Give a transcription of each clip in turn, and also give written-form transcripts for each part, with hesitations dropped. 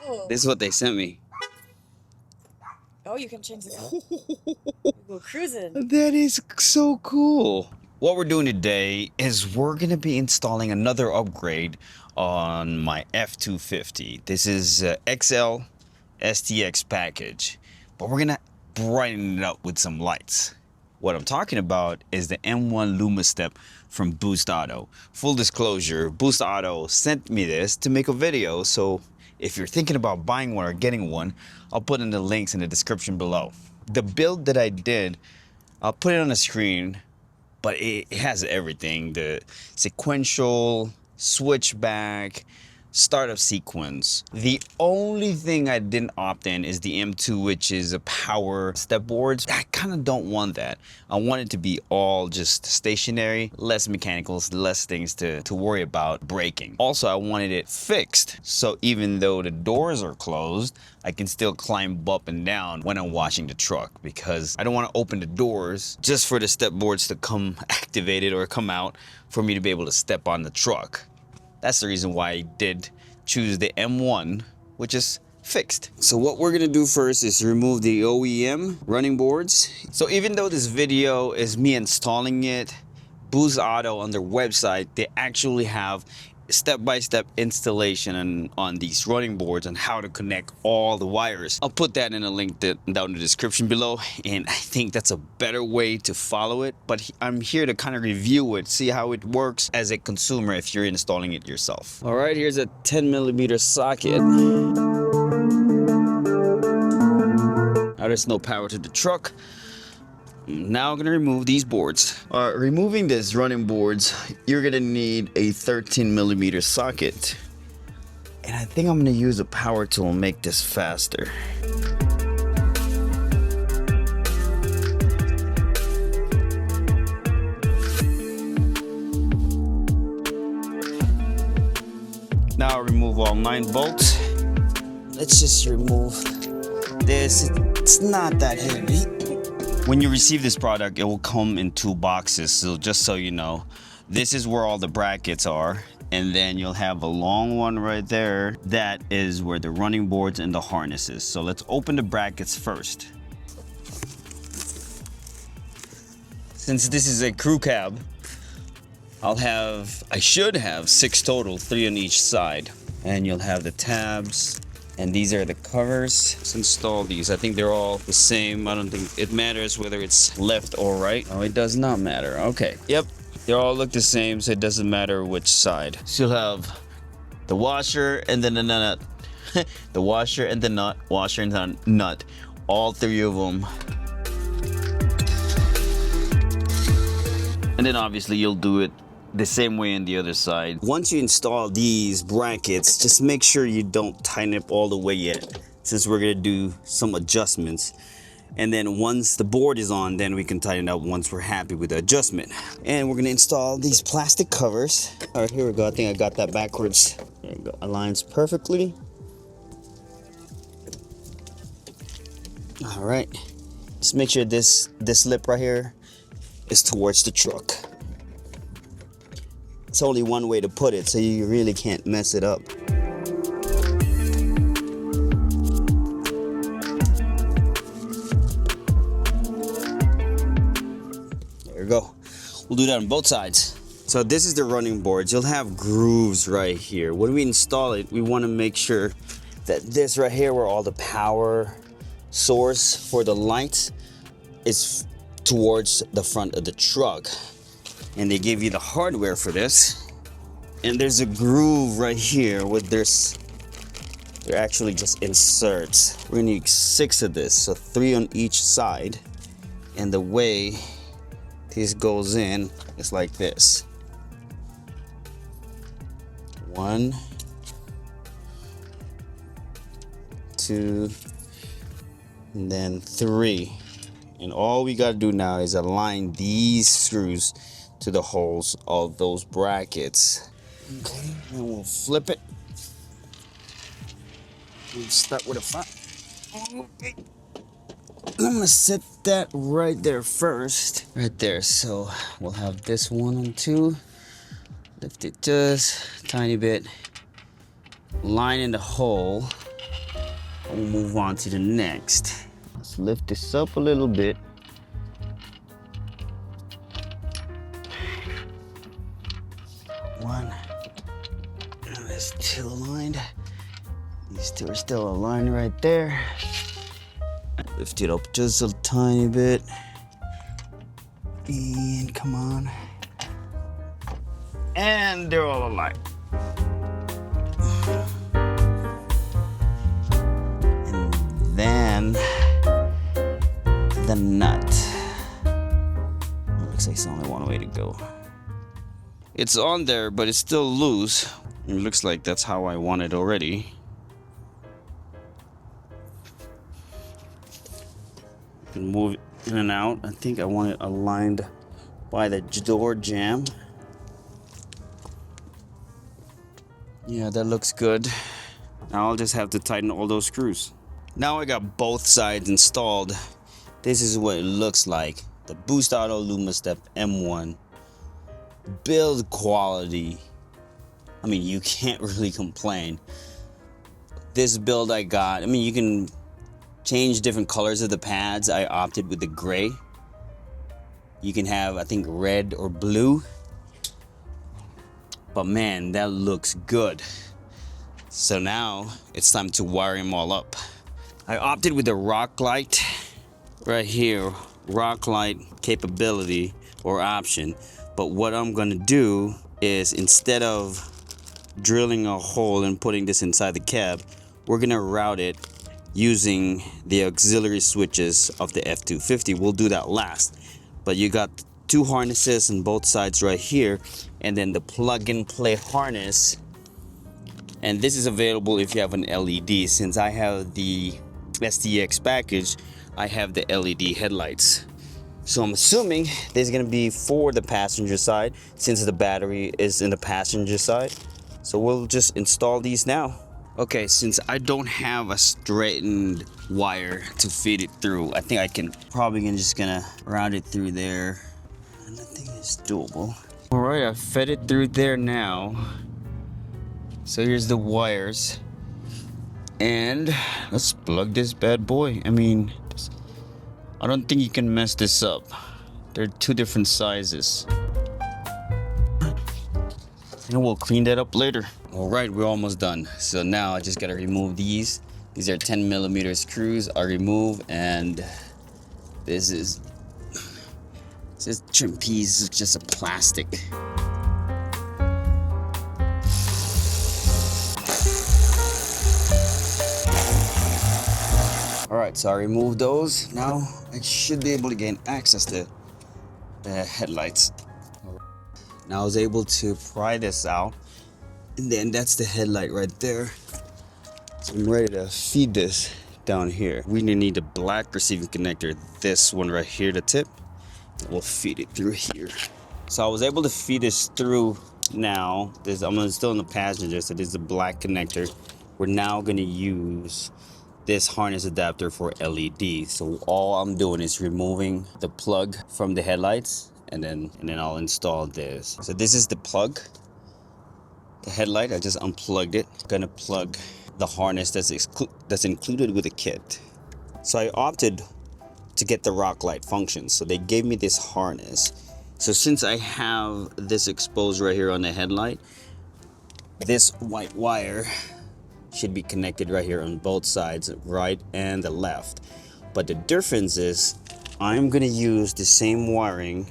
Oh. This is what they sent me. Oh, you can change the color. Go cruising. That is so cool. What we're doing today is we're going to be installing another upgrade on my F250. This is XL STX package, but we're going to brighten it up with some lights. What I'm talking about is the M1 Lumastep from Boost Auto. Full disclosure, Boost Auto sent me this to make a video, so if you're thinking about buying one or getting one, I'll put in the links in the description below. The build that I did, I'll put it on the screen, but it has everything. The sequential, switchback, startup sequence. The only thing I didn't opt in is the M2, which is a power step boards. I kind of don't want that. I want it to be all just stationary, less mechanicals, less things to worry about braking. Also, I wanted it fixed, so even though the doors are closed, I can still climb up and down when I'm washing the truck, because I don't want to open the doors just for the step boards to come activated or come out for me to be able to step on the truck. That's the reason why I did choose the M1, which is fixed. So what we're gonna do first is remove the OEM running boards. So even though this video is me installing it, Boost Auto on their website, they actually have step-by-step installation on these running boards and how to connect all the wires. I'll put that in a link down in the description below, and I think that's a better way to follow it, but I'm here to kind of review it, see how it works as a consumer if you're installing it yourself. All right, here's a 10mm socket. Now there's no power to the truck. Now I'm gonna remove these boards. Removing these running boards, you're gonna need a 13mm socket. And I think I'm gonna use a power tool and make this faster. Now I'll remove all 9 bolts. Let's just remove this. It's not that heavy. When you receive this product, it will come in 2 boxes. So just so you know, this is where all the brackets are. And then you'll have a long one right there. That is where the running boards and the harnesses. So let's open the brackets first. Since this is a crew cab, I should have 6 total, 3 on each side. And you'll have the tabs. And these are the covers. Let's install these. I think they're all the same. I don't think it matters whether it's left or right. Oh, it does not matter. Okay. Yep. They all look the same, so it doesn't matter which side. So you'll have the washer and then the nut. The washer and the nut. Washer and the nut. All 3 of them. And then obviously you'll do it the same way on the other side. Once you install these brackets, just make sure you don't tighten it all the way yet, since we're gonna do some adjustments. And then once the board is on, then we can tighten it up once we're happy with the adjustment. And we're gonna install these plastic covers. All right, here we go. I think I got that backwards. There we go. Aligns perfectly. All right. Just make sure this lip right here is towards the truck. It's only one way to put it, so you really can't mess it up. There we go. We'll do that on both sides. So this is the running boards. You'll have grooves right here. When we install it, we want to make sure that this right here, where all the power source for the lights, is towards the front of the truck. And they give you the hardware for this. And there's a groove right here with this. They're actually just inserts. We're gonna need 6 of this, so 3 on each side. And the way this goes in is like this. 1, 2, and then 3. And all we gotta do now is align these screws to the holes of those brackets. Okay, and we'll flip it. We'll start with the front. Okay. I'm gonna set that right there first. Right there, so we'll have this one on 2. Lift it just a tiny bit. Line in the hole. We'll move on to the next. Let's lift this up a little bit. One. And there's two aligned. These two are still aligned right there. Lift it up just a tiny bit. And come on. And they're all aligned. And then the nut. Looks like it's only one way to go. It's on there, but it's still loose. It looks like that's how I want it already. You can move it in and out. I think I want it aligned by the door jamb. Yeah, that looks good. Now I'll just have to tighten all those screws. Now I got both sides installed. This is what it looks like. The Boost Auto Lumastep M1. Build quality. I mean, you can't really complain. This build I got, I mean, you can change different colors of the pads. I opted with the gray. You can have, I think, red or blue. But man, that looks good. So now it's time to wire them all up. I opted with the rock light right here, rock light capability or option. But what I'm gonna do is, instead of drilling a hole and putting this inside the cab, we're gonna route it using the auxiliary switches of the F250. We'll do that last. But you got two harnesses on both sides right here, and then the plug and play harness. And this is available if you have an LED. Since I have the STX package, I have the LED headlights. So I'm assuming this is gonna be for the passenger side, since the battery is in the passenger side. So we'll just install these now. Okay, since I don't have a straightened wire to feed it through, I think I can probably just gonna route it through there. And I think it's doable. All right, I fed it through there now. So here's the wires. And let's plug this bad boy. I mean, I don't think you can mess this up. They're two different sizes. And we'll clean that up later. All right, we're almost done. So now I just gotta remove these. These are 10mm screws. I remove, and this trim piece is just a plastic. All right, so I removed those. Now I should be able to gain access to the headlights. Now I was able to pry this out, and then that's the headlight right there. So I'm ready to feed this down here. We need a black receiving connector, this one right here, the tip. We'll feed it through here. So I was able to feed this through now. I'm still in the passenger, so this is a black connector. We're now gonna use this harness adapter for LED. So all I'm doing is removing the plug from the headlights, and then I'll install this. So this is the plug, the headlight. I just unplugged it. Gonna plug the harness that's included with the kit. So I opted to get the rock light function. So they gave me this harness. So since I have this exposed right here on the headlight, this white wire should be connected right here on both sides, right and the left. But the difference is I'm gonna use the same wiring,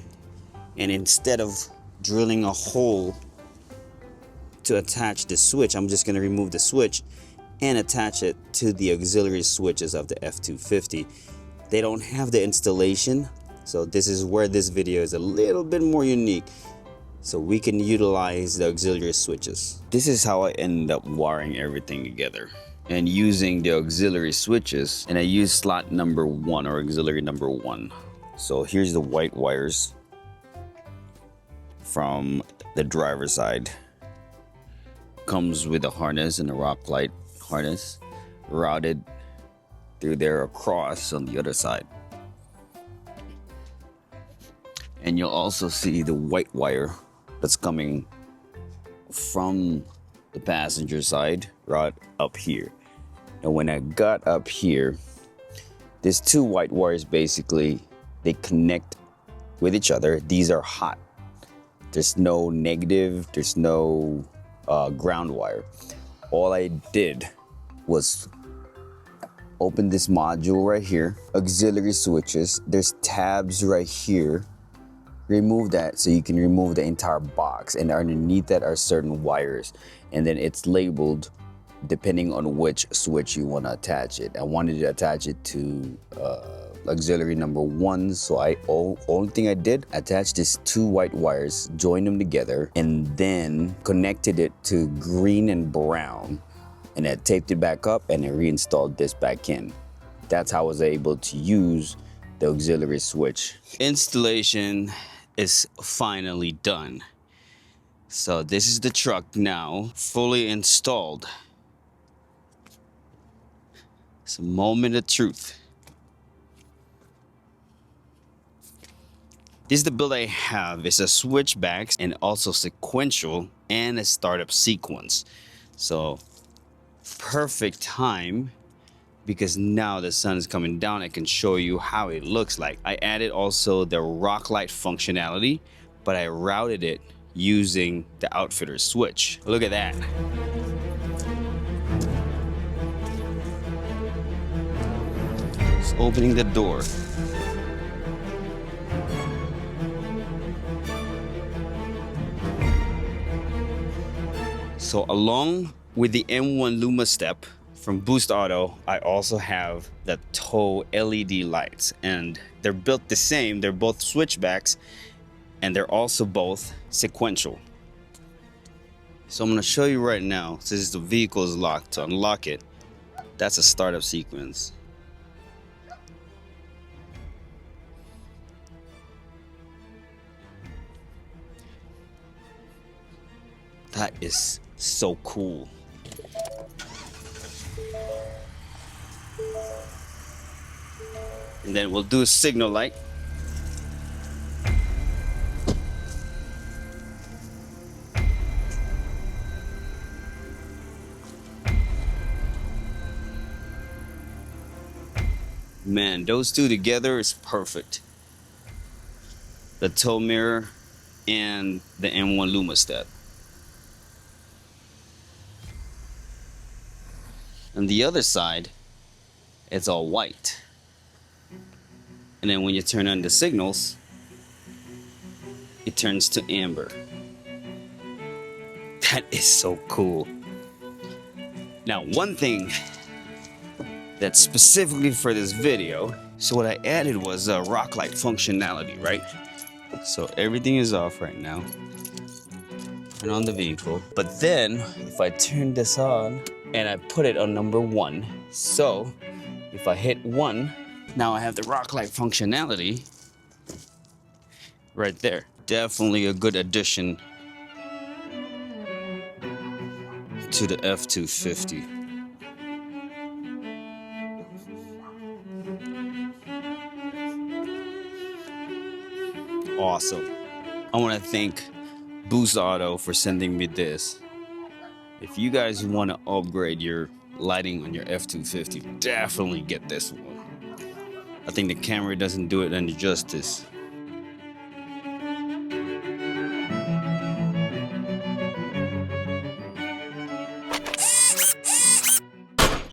and instead of drilling a hole to attach the switch, I'm just gonna remove the switch and attach it to the auxiliary switches of the F250. They don't have the installation, so this is where this video is a little bit more unique. So we can utilize the auxiliary switches. This is how I ended up wiring everything together and using the auxiliary switches. And I use slot number 1 or auxiliary number 1. So here's the white wires from the driver's side. Comes with a harness and a rock light harness routed through there across on the other side. And you'll also see the white wire that's coming from the passenger side right up here. And when I got up here, there's two white wires basically. They connect with each other. These are hot. There's no negative, there's no ground wire. All I did was open this module right here, auxiliary switches. There's tabs right here. Remove that so you can remove the entire box, and underneath that are certain wires, and then it's labeled depending on which switch you want to attach it. I wanted to attach it to auxiliary number 1, so only thing I did, attached these two white wires, joined them together, and then connected it to green and brown, and I taped it back up and I reinstalled this back in. That's how I was able to use the auxiliary switch. Installation is finally done. So this is the truck now, fully installed. It's a moment of truth. This is the build I have. It's a switchbacks and also sequential and a startup sequence. So perfect time, because now the sun is coming down. I can show you how it looks like. I added also the rock light functionality, but I routed it using the outfitter switch. Look at that. Just opening the door. So along with the M1 Lumastep from Boost Auto, I also have the tow LED lights, and they're built the same. They're both switchbacks, and they're also both sequential. So I'm going to show you right now, since the vehicle is locked. To unlock it, that's a startup sequence. That is so cool. And then we'll do a signal light. Man, those two together is perfect. The tow mirror and the M1 Lumastep. On the other side, it's all white. And then when you turn on the signals, it turns to amber. That is so cool. Now, one thing that's specifically for this video, so what I added was a rock light functionality, right? So everything is off right now. Turn on the vehicle. But then, if I turn this on, and I put it on number 1. So if I hit 1, now I have the rock light functionality right there. Definitely a good addition to the F250. Awesome. I want to thank Boost Auto for sending me this. If you guys want to upgrade your lighting on your F250, definitely get this one. I think the camera doesn't do it any justice.